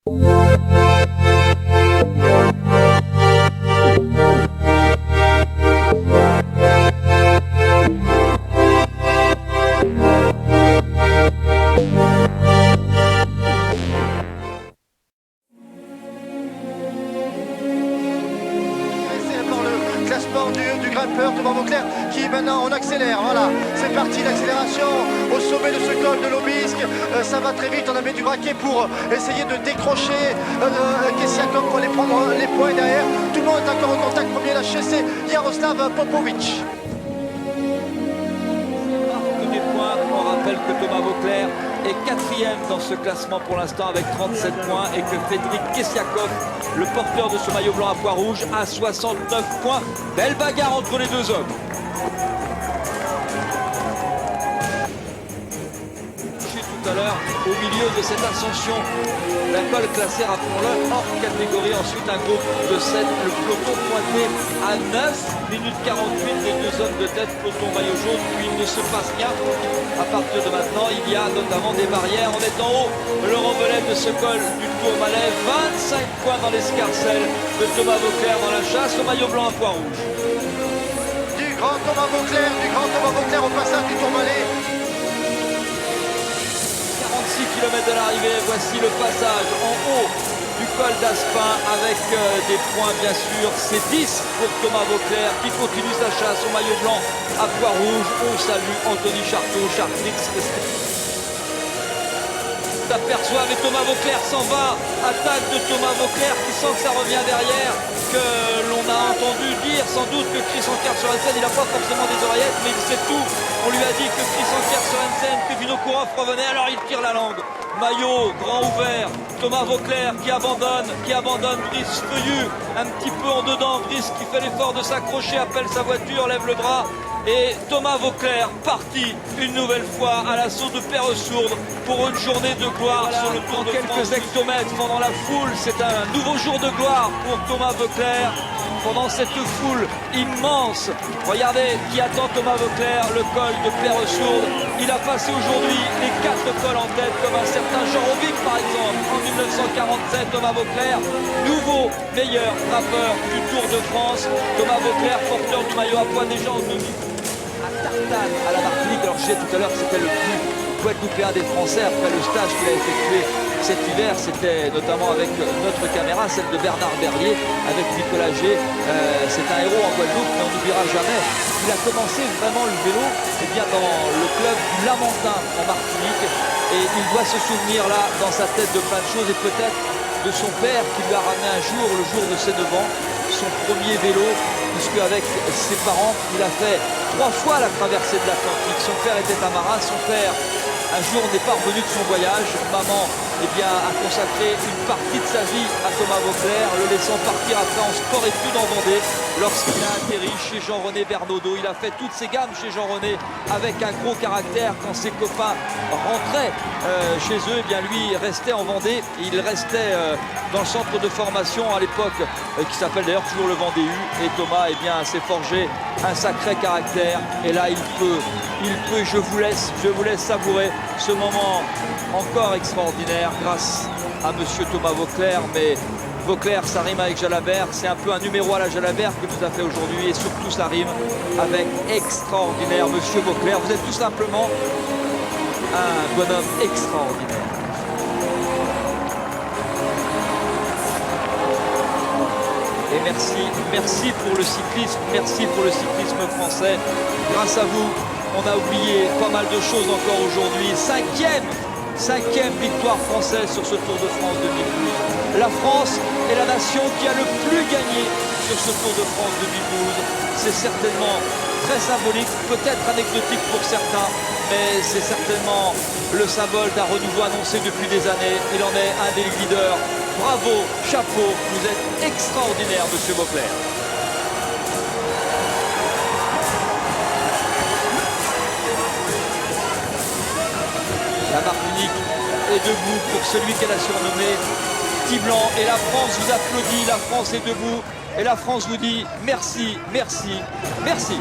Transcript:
Classement du grimpeur Thomas Voeckler qui maintenant on accélère, voilà, c'est parti l'accélération au sommet de ce col de l'Aubisque, ça va très vite, on a mis du braquet pour essayer de décrocher Kessiakov pour aller prendre les points derrière, tout le monde est encore en contact, premier lâché c'est Jaroslav Popovic. On rappelle que Thomas Voeckler est 4e dans ce classement pour l'instant avec 37 points et que Frédéric Kessiakov, le porteur de ce maillot blanc à pois rouge, a 69 points. Belle bagarre entre les deux hommes. Tout à l'heure, au milieu de cette ascension, la colle classée, rappelons-le, hors catégorie. Ensuite, un groupe de 7, le peloton pointé à 9 minutes 48, les deux hommes de tête, peloton maillot jaune, puis il ne se passe rien. À partir de maintenant, il y a notamment des barrières. On est en haut, le remblai de ce col du Tourmalet, 25 points dans l'escarcelle de Thomas Voeckler dans la chasse au maillot blanc à pois rouge. Du grand Thomas Voeckler au passage du Tourmalet. 46 km de l'arrivée, voici le passage en haut du col d'Aspin avec des points bien sûr, c'est 10 pour Thomas Voeckler qui continue sa chasse au maillot blanc à pois rouge. On salue Anthony Charteau, Chartrix. S'aperçoit, mais Thomas Voeckler s'en va, attaque de Thomas Voeckler qui sent que ça revient derrière, que l'on a entendu dire sans doute que Chris Anker Sørensen, il n'a pas forcément des oreillettes mais il sait tout. On lui a dit que Chris Anker Sørensen, que Vinokourov revenait, alors il tire la langue. Maillot grand ouvert, Thomas Voeckler qui abandonne Brice Feuillu, un petit peu en dedans, Brice qui fait l'effort de s'accrocher, appelle sa voiture, lève le bras. Et Thomas Voeckler parti une nouvelle fois à l'assaut de Perresourde pour une journée de gloire sur le Tour de France. Quelques hectomètres pendant la foule, c'est un nouveau jour de gloire pour Thomas Voeckler. Pendant cette foule immense, regardez qui attend Thomas Voeckler, le col de Perresourde. Il a passé aujourd'hui les 4 cols en tête comme un certain Jean Robic par exemple en 1947. Thomas Voeckler, nouveau meilleur grimpeur du Tour de France. Thomas Voeckler, porteur du maillot à pois déjà en demi. À Tartane, à la Martinique, alors je disais tout à l'heure que c'était le plus guadeloupéen des Français après le stage qu'il a effectué cet hiver. C'était notamment avec notre caméra, celle de Bernard Berlier, avec Nicolas G. C'est un héros en Guadeloupe, mais on n'oubliera jamais. Il a commencé vraiment le vélo bien dans le club du Lamentin en Martinique. Et il doit se souvenir là, dans sa tête, de plein de choses et peut-être de son père qui lui a ramené un jour, le jour de ses 9 ans, son premier vélo, puisque avec ses parents, il a fait 3 fois la traversée de l'Atlantique. Son père était à Marin, son père un jour n'est pas revenu de son voyage. Maman a consacré une partie de sa vie à Thomas Voeckler, le laissant partir après en sport-études en Vendée. Lorsqu'il a atterri chez Jean-René Bernaudot, il a fait toutes ses gammes chez Jean-René avec un gros caractère. Quand ses copains rentraient chez eux, lui restait en Vendée. Il restait dans le centre de formation à l'époque qui s'appelle d'ailleurs toujours le Vendée U. Et Thomas s'est forgé un sacré caractère. Et là il peut, je vous laisse savourer ce moment encore extraordinaire grâce à monsieur Thomas Voeckler. Mais Voeckler, ça rime avec Jalabert, c'est un peu un numéro à la Jalabert que nous a fait aujourd'hui et surtout ça rime avec extraordinaire. Monsieur Voeckler, vous êtes tout simplement un bonhomme extraordinaire. Et merci pour le cyclisme, merci pour le cyclisme français. Grâce à vous, on a oublié pas mal de choses encore aujourd'hui. Cinquième victoire française sur ce Tour de France 2012. La France est la nation qui a le plus gagné sur ce Tour de France 2012. C'est certainement très symbolique, peut-être anecdotique pour certains, mais c'est certainement le symbole d'un renouveau annoncé depuis des années. Il en est un des leaders. Bravo, chapeau, vous êtes extraordinaire, monsieur Voeckler. La Martinique est debout pour celui qu'elle a surnommé Petit Blanc. Et la France vous applaudit, la France est debout. Et la France vous dit merci, merci, merci.